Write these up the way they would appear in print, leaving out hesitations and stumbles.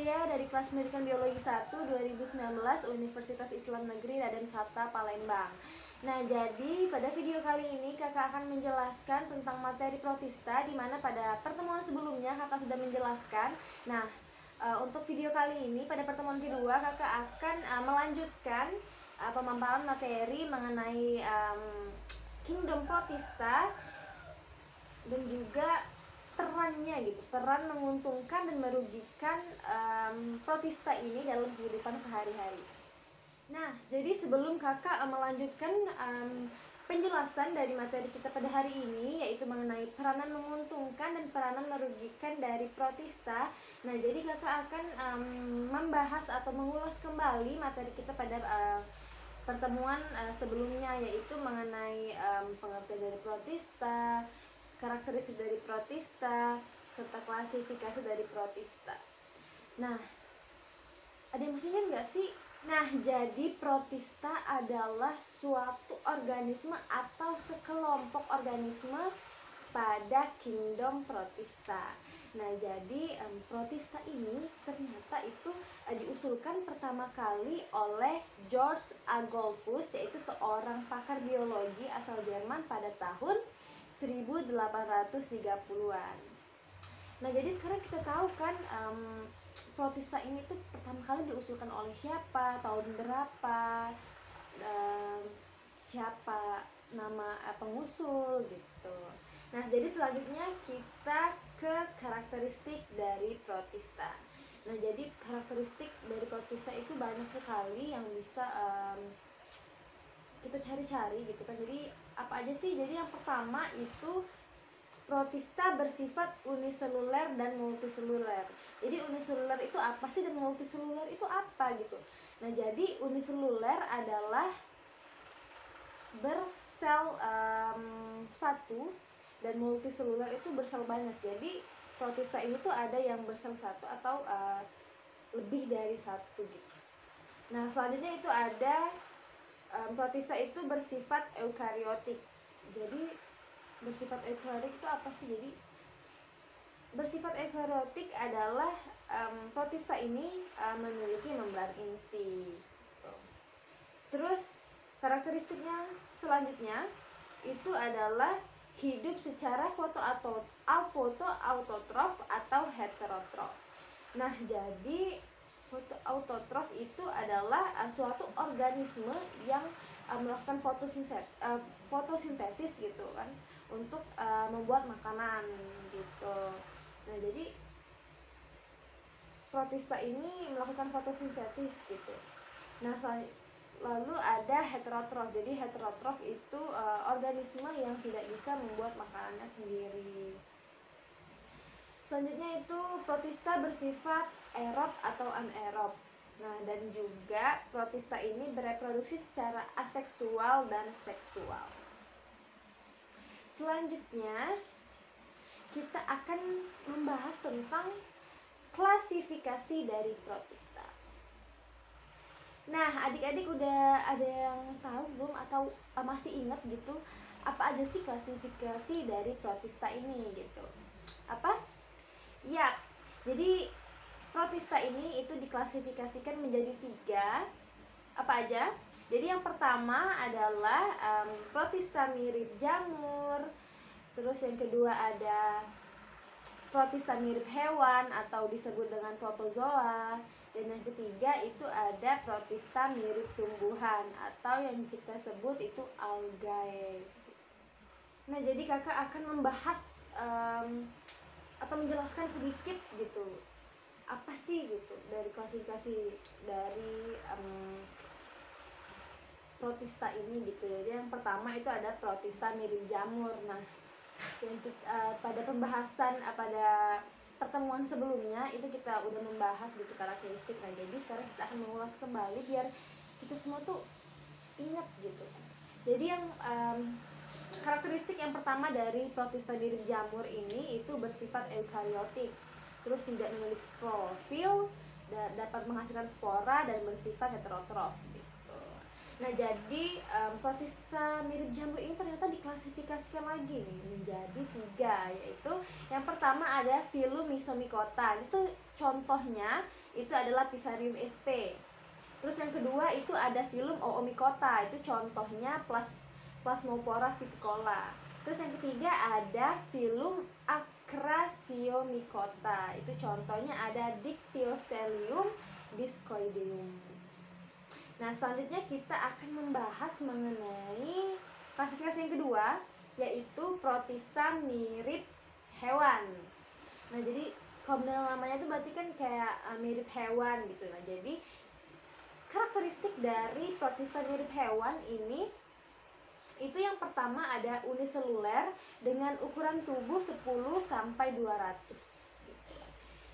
Nadia dari kelas Pendidikan Biologi 1 2019 Universitas Islam Negeri Raden Fatah Palembang. Nah, jadi pada video kali ini kakak akan menjelaskan tentang materi protista, di mana pada pertemuan sebelumnya kakak sudah menjelaskan. Nah, untuk video kali ini pada pertemuan kedua kakak akan melanjutkan pemaparan materi mengenai Kingdom Protista dan juga perannya gitu, peran menguntungkan dan merugikan protista ini dalam kehidupan sehari-hari. Nah, jadi sebelum kakak melanjutkan penjelasan dari materi kita pada hari ini, yaitu mengenai peranan menguntungkan dan peranan merugikan dari protista. Nah, jadi kakak akan membahas atau mengulas kembali materi kita pada pertemuan sebelumnya, yaitu mengenai pengertian dari protista, karakteristik dari protista, serta klasifikasi dari protista. Nah, ada yang masih ingat nggak sih? Nah, jadi protista adalah suatu organisme atau sekelompok organisme pada Kingdom Protista. Nah, jadi protista ini ternyata itu diusulkan pertama kali oleh George Adolphus, yaitu seorang pakar biologi asal Jerman pada tahun 1830-an. Nah, jadi sekarang kita tahu kan protista ini tuh pertama kali diusulkan oleh siapa, tahun berapa, siapa nama pengusul gitu. Nah, jadi selanjutnya kita ke karakteristik dari protista. Nah, jadi karakteristik dari protista itu banyak sekali yang bisa kita cari-cari gitu kan. Jadi apa aja sih? Jadi yang pertama itu protista bersifat uniseluler dan multiseluler. Jadi uniseluler itu apa sih dan multiseluler itu apa gitu. Nah, jadi uniseluler adalah bersel satu dan multiseluler itu bersel banyak. Jadi protista ini tuh ada yang bersel satu atau lebih dari satu gitu. Nah, selanjutnya itu ada protista itu bersifat eukariotik. Jadi bersifat eukariotik itu apa sih? Jadi bersifat eukariotik adalah protista ini memiliki membran inti. Terus karakteristiknya selanjutnya itu adalah hidup secara fotoautotrof atau heterotrof. Nah, jadi fotoautotrof itu adalah suatu organisme yang melakukan fotosintesis gitu kan, untuk membuat makanan gitu. Nah, jadi protista ini melakukan fotosintesis gitu. Nah, lalu ada heterotrof. Jadi heterotrof itu organisme yang tidak bisa membuat makanannya sendiri. Selanjutnya itu protista bersifat aerob atau anaerob. Nah, dan juga protista ini bereproduksi secara aseksual dan seksual. Selanjutnya kita akan membahas tentang klasifikasi dari protista. Nah, adik-adik udah ada yang tahu belum atau masih ingat gitu apa aja sih klasifikasi dari protista ini gitu? Apa? Ya, jadi protista ini itu diklasifikasikan menjadi 3. Apa aja? Jadi yang pertama adalah protista mirip jamur. Terus yang kedua ada protista mirip hewan atau disebut dengan protozoa. Dan yang ketiga itu ada protista mirip tumbuhan atau yang kita sebut itu algae. Nah, jadi kakak akan membahas atau menjelaskan sedikit gitu apa sih gitu dari klasifikasi dari protista ini gitu. Jadi yang pertama itu ada protista mirip jamur. Nah, yang pada pembahasan pada pertemuan sebelumnya itu kita udah membahas gitu karakteristik. Nah, jadi sekarang kita akan mengulas kembali biar kita semua tuh ingat gitu. Jadi yang karakteristik yang pertama dari protista mirip jamur ini itu bersifat eukariotik, terus tidak memiliki klorofil, dapat menghasilkan spora dan bersifat heterotrof gitu. Nah, jadi protista mirip jamur ini ternyata diklasifikasikan lagi nih menjadi 3, yaitu yang pertama ada filum Mysomicota. Itu contohnya itu adalah Pisarium sp. Terus yang kedua itu ada filum Oomycota. Itu contohnya Plasmopora viticola. Terus yang ketiga ada filum Acrasiomycota. Itu contohnya ada Dictyostelium discoideum. Nah, selanjutnya kita akan membahas mengenai klasifikasi yang kedua, yaitu protista mirip hewan. Nah, jadi kalau namanya itu berarti kan kayak mirip hewan gitu. Nah, jadi karakteristik dari protista mirip hewan ini itu yang pertama ada uniseluler dengan ukuran tubuh 10 sampai 200.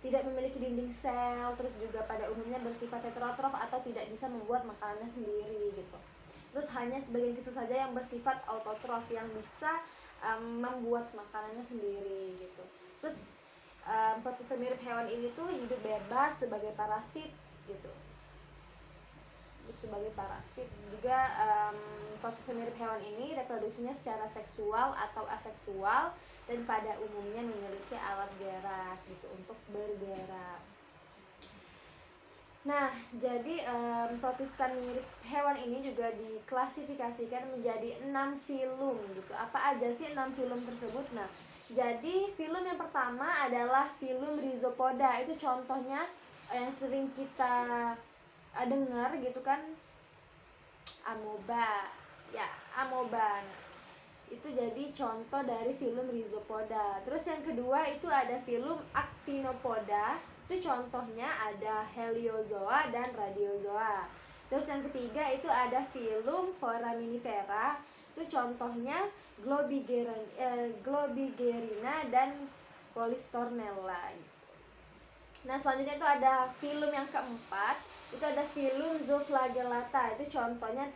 Tidak memiliki dinding sel, terus juga pada umumnya bersifat heterotrof atau tidak bisa membuat makanannya sendiri gitu. Terus hanya sebagian kecil saja yang bersifat autotrof yang bisa membuat makanannya sendiri gitu. Terus protista mirip hewan ini tuh hidup bebas sebagai parasit gitu. Sebagai parasit juga protista mirip hewan ini reproduksinya secara seksual atau aseksual dan pada umumnya memiliki alat gerak gitu untuk bergerak. Nah, jadi protista mirip hewan ini juga diklasifikasikan menjadi 6 filum gitu. Apa aja sih 6 filum tersebut? Nah, jadi filum yang pertama adalah filum Rhizopoda. Itu contohnya yang sering kita dengar gitu kan, amoeba. Ya, amoeba. Itu jadi contoh dari filum Rhizopoda. Terus yang kedua itu ada filum Actinopoda. Itu contohnya ada Heliozoa dan Radiozoa. Terus yang ketiga itu ada filum Foraminifera. Itu contohnya Globigerina dan Polistornella. Nah, selanjutnya itu ada filum yang keempat. Itu ada filum Zooflagellata. Itu contohnya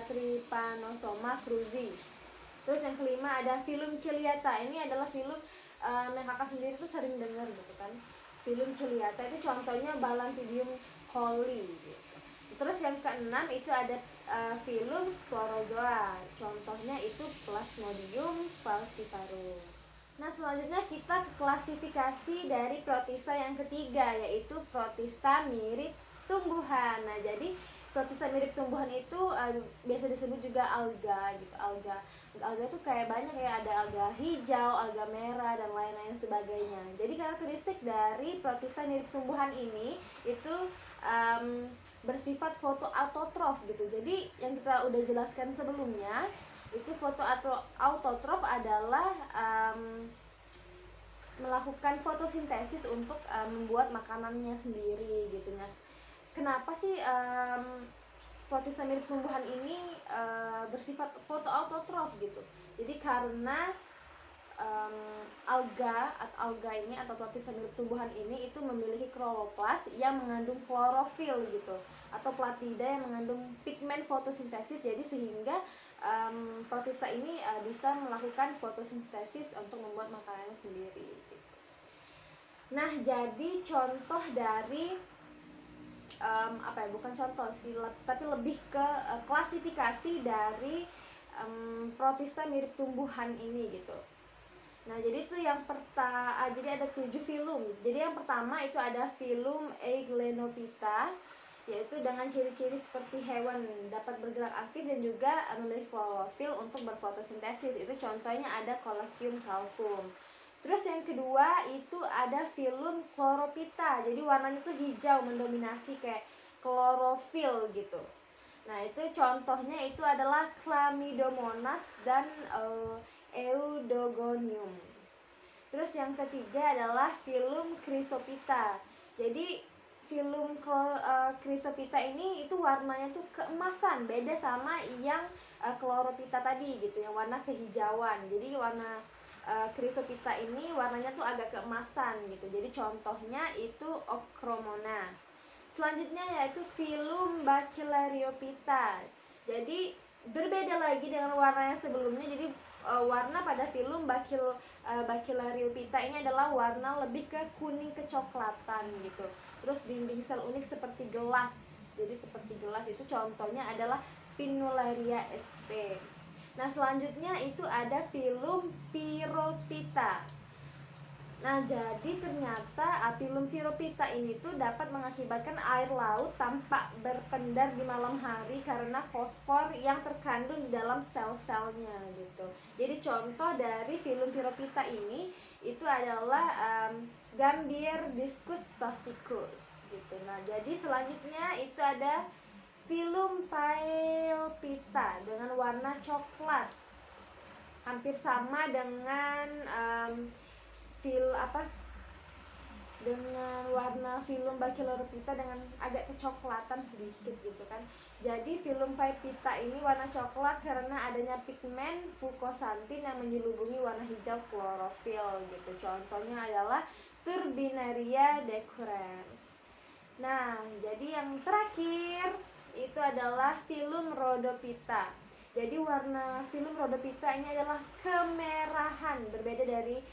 Trypanosoma cruzi. Terus yang kelima ada filum Ciliata. Ini adalah filum yang kakak sendiri tuh sering dengar gitu kan. Filum Ciliata itu contohnya Balantidium coli gitu. Terus yang keenam itu ada filum Sporozoa. Contohnya itu Plasmodium falciparum. Nah, selanjutnya kita ke klasifikasi dari protista yang ketiga, yaitu protista mirip tumbuhan. Nah, jadi protista mirip tumbuhan itu biasa disebut juga alga gitu. Alga itu kayak banyak ya, ada alga hijau, alga merah dan lain-lain sebagainya. Jadi karakteristik dari protista mirip tumbuhan ini itu bersifat fotoautotrof gitu. Jadi yang kita udah jelaskan sebelumnya, itu fotoautotrof adalah melakukan fotosintesis untuk membuat makanannya sendiri gitu ya. Kenapa sih protista mirip tumbuhan ini bersifat fotoautotrof gitu? Jadi karena alga ini atau protista mirip tumbuhan ini itu memiliki kloroplas yang mengandung klorofil gitu, atau platida yang mengandung pigmen fotosintesis. Jadi sehingga protista ini bisa melakukan fotosintesis untuk membuat makanannya sendiri gitu. Nah, jadi contoh dari bukan contoh sih, tapi lebih ke klasifikasi dari protista mirip tumbuhan ini gitu. Nah, jadi itu yang jadi ada 7 filum. Jadi yang pertama itu ada filum Euglenophyta, yaitu dengan ciri-ciri seperti hewan dapat bergerak aktif dan juga memiliki klorofil untuk berfotosintesis. Itu contohnya ada Collegium calvum. Terus yang kedua itu ada filum Chlorophyta. Jadi warnanya itu hijau mendominasi kayak klorofil gitu. Nah, itu contohnya itu adalah Chlamydomonas dan Eudogonium. Terus yang ketiga adalah filum Chrysophyta. Jadi filum Chrysophyta ini itu warnanya tuh keemasan, beda sama yang Chlorophyta tadi gitu, yang warna kehijauan. Jadi warna Chrysophyta ini warnanya tuh agak keemasan gitu. Jadi contohnya itu Ochromonas. Selanjutnya yaitu filum Bacillariophyta. Jadi berbeda lagi dengan warna yang sebelumnya. Jadi warna pada filum Bacillariophyta ini adalah warna lebih ke kuning kecoklatan gitu. Terus dinding sel unik seperti gelas jadi seperti gelas. Itu contohnya adalah Pinularia sp. Nah selanjutnya itu ada filum Pyrrhopita. Nah jadi ternyata filum Pyrrhopita ini tuh dapat mengakibatkan air laut tampak berpendar di malam hari karena fosfor yang terkandung di dalam sel-selnya gitu. Jadi contoh dari filum Pyrrhopita ini itu adalah Gambir discus toxicus gitu. Nah jadi selanjutnya itu ada filum Phaeophyta dengan warna coklat, hampir sama dengan dengan warna filum Bachylorophyta dengan agak kecoklatan sedikit gitu kan. Jadi filum Phaeophyta ini warna coklat karena adanya pigmen fucosantin yang menyelubungi warna hijau klorofil gitu. Contohnya adalah Turbinaria decurrens. Nah, jadi yang terakhir itu adalah filum Rhodophyta. Jadi warna filum Rhodophyta ini adalah kemerahan, berbeda dari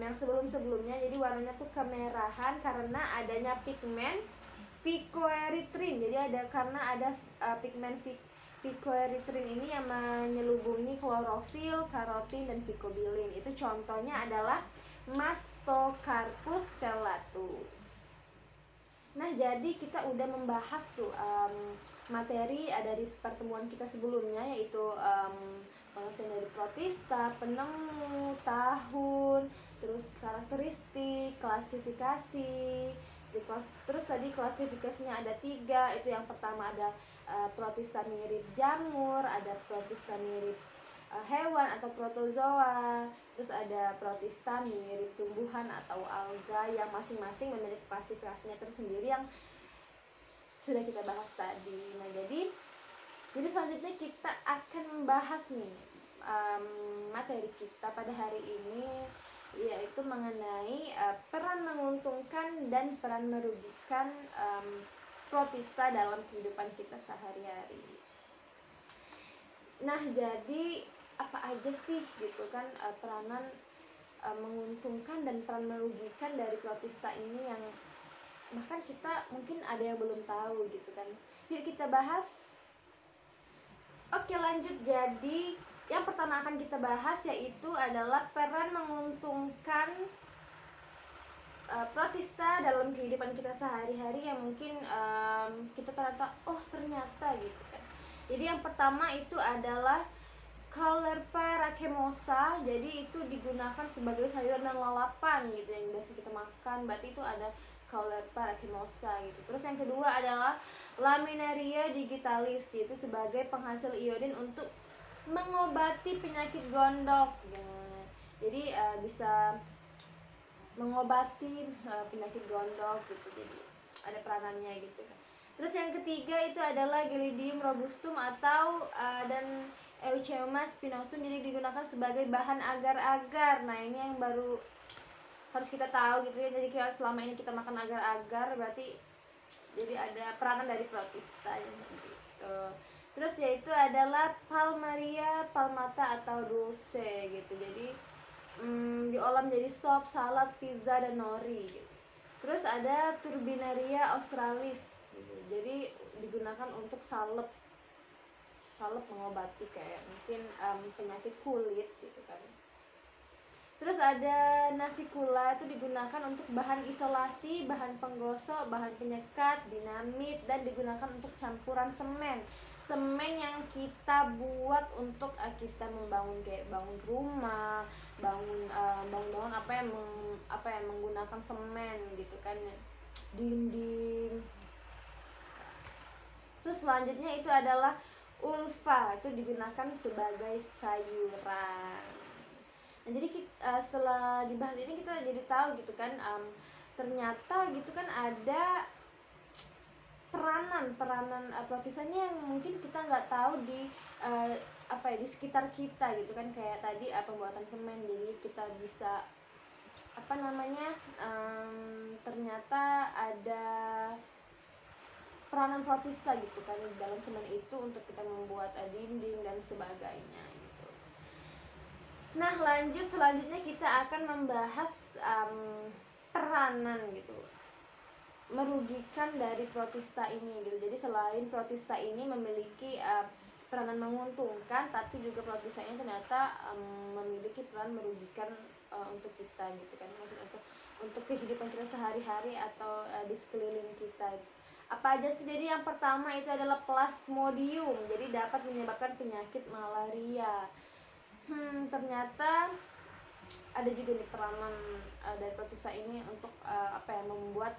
yang sebelum-sebelumnya. Jadi warnanya tuh kemerahan karena adanya pigmen phycoerythrin. Jadi karena ada pigmen phycoerythrin ini yang menyelubungi klorofil, karotin, dan phycobilin. Itu contohnya adalah Mastocarpus stellatus. Nah jadi kita udah membahas tuh materi dari pertemuan kita sebelumnya, yaitu pengertian dari protista, penemu, tahun, terus karakteristik, klasifikasi. Terus tadi klasifikasinya ada 3. Itu yang pertama ada protista mirip jamur, ada protista mirip hewan atau protozoa, terus ada protista mirip tumbuhan atau alga yang masing-masing memiliki klasifikasinya tersendiri yang sudah kita bahas tadi. Nah jadi selanjutnya kita akan membahas nih materi kita pada hari ini, yaitu mengenai peran menguntungkan dan peran merugikan protista dalam kehidupan kita sehari-hari. Nah jadi apa aja sih gitu kan peranan menguntungkan dan peran merugikan dari protista ini yang bahkan kita mungkin ada yang belum tahu gitu kan. Yuk kita bahas. Oke lanjut, jadi yang pertama akan kita bahas yaitu adalah peran menguntungkan protista dalam kehidupan kita sehari-hari yang mungkin kita ternyata gitu kan. Jadi yang pertama itu adalah Caulerpa racemosa. Jadi itu digunakan sebagai sayuran dan lalapan gitu yang biasa kita makan. Berarti itu ada Caulerpa racemosa gitu. Terus yang kedua adalah Laminaria digitalis, yaitu sebagai penghasil iodin untuk mengobati penyakit gondok. Jadi bisa mengobati penyakit gondok gitu. Jadi ada peranannya gitu kan. Terus yang ketiga itu adalah Gelidium robustum atau dan Eucheuma spinosum, jadi digunakan sebagai bahan agar-agar. Nah ini yang baru harus kita tahu gitu ya. Jadi selama ini kita makan agar-agar, berarti jadi ada peranan dari protista gitu. Terus yaitu adalah Palmaria palmata atau dulce gitu. Jadi diolah menjadi sop, salad, pizza, dan nori gitu. Terus ada Turbinaria australis gitu. Jadi digunakan untuk salep mengobati kayak mungkin penyakit kulit gitu kan. Terus ada Navicula, itu digunakan untuk bahan isolasi, bahan penggosok, bahan penyekat, dinamit, dan digunakan untuk campuran semen yang kita buat untuk kita membangun kayak bangun rumah, bangun apa yang menggunakan semen gitu kan, dinding. Terus selanjutnya itu adalah ulva, itu digunakan sebagai sayuran. Nah jadi setelah dibahas ini kita jadi tahu gitu kan, ternyata gitu kan ada peranan protisannya yang mungkin kita nggak tahu di di sekitar kita gitu kan. Kayak tadi pembuatan semen, jadi kita bisa ternyata ada peranan protista gitu kan di dalam semen itu untuk kita membuat dinding dan sebagainya gitu. Nah selanjutnya kita akan membahas peranan gitu merugikan dari protista ini gitu. Jadi selain protista ini memiliki peranan menguntungkan, tapi juga protista ini ternyata memiliki peran merugikan untuk kita gitu kan, maksudnya untuk kehidupan kita sehari-hari atau di sekeliling kita. Apa aja sih? Jadi yang pertama itu adalah plasmodium, jadi dapat menyebabkan penyakit malaria. Ternyata ada juga nih peranan dari protista ini untuk membuat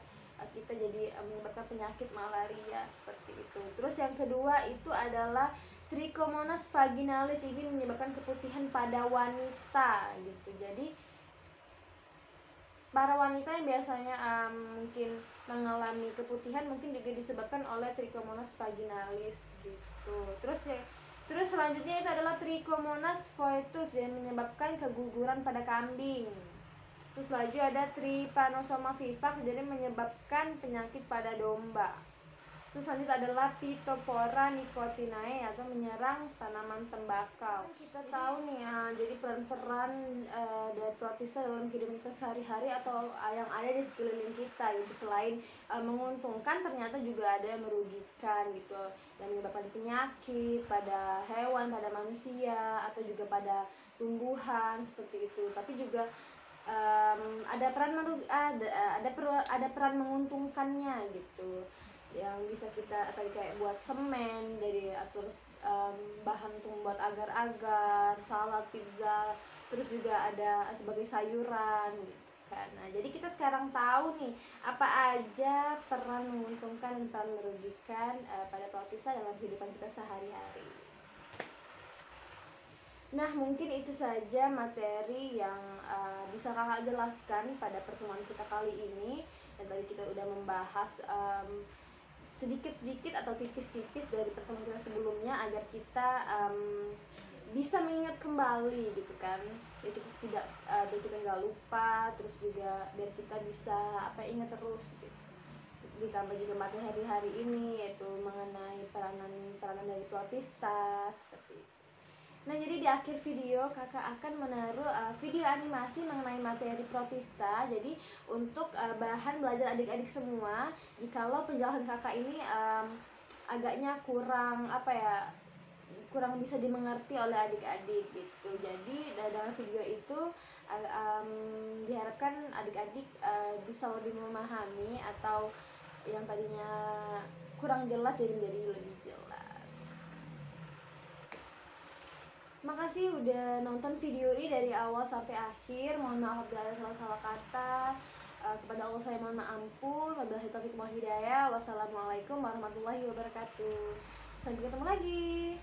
kita jadi menyebabkan penyakit malaria seperti itu. Terus yang kedua itu adalah Trichomonas vaginalis, ini menyebabkan keputihan pada wanita gitu. Jadi para wanita yang biasanya mungkin mengalami keputihan mungkin juga disebabkan oleh Trichomonas vaginalis gitu. Terus selanjutnya itu adalah Trichomonas foetus yang menyebabkan keguguran pada kambing. Terus lagi ada Trypanosoma vivax, jadi menyebabkan penyakit pada domba. Terus selanjutnya adalah Phytophthora nicotinae atau menyerang tanaman tembakau. Kita tahu nih ya, jadi peran-peran dari protista dalam kehidupan kita sehari-hari atau yang ada di sekeliling kita gitu. Selain menguntungkan, ternyata juga ada yang merugikan gitu, yang menyebabkan penyakit pada hewan, pada manusia, atau juga pada tumbuhan seperti itu. Tapi juga ada peran menguntungkannya gitu, yang bisa kita tadi kayak buat semen dari, atau bahan untuk membuat agar-agar, salad, pizza, terus juga ada sebagai sayuran gitu kan. Nah, jadi kita sekarang tahu nih apa aja peran menguntungkan dan peran merugikan pada protista dalam kehidupan kita sehari-hari. Nah, mungkin itu saja materi yang bisa kakak jelaskan pada pertemuan kita kali ini. Dan tadi kita udah membahas sedikit-sedikit atau tipis-tipis dari pertemuan kita sebelumnya, agar kita bisa mengingat kembali gitu kan, biar kita tidak biar kita nggak lupa, terus juga biar kita bisa ingat terus gitu. Ditambah juga materi hari-hari ini yaitu mengenai peranan dari protista seperti itu. Nah, jadi di akhir video kakak akan menaruh video animasi mengenai materi protista. Jadi untuk bahan belajar adik-adik semua, jikalau penjelasan kakak ini agaknya kurang bisa dimengerti oleh adik-adik gitu. Jadi dalam video itu diharapkan adik-adik bisa lebih memahami, atau yang tadinya kurang jelas jadi lebih jelas. Makasih udah nonton video ini dari awal sampai akhir. Mohon maaf apabila ada salah-salah kata. Kepada Allah saya mohon ampun. Wabillahi taufiq wal hidayah. Wassalamualaikum warahmatullahi wabarakatuh. Sampai ketemu lagi.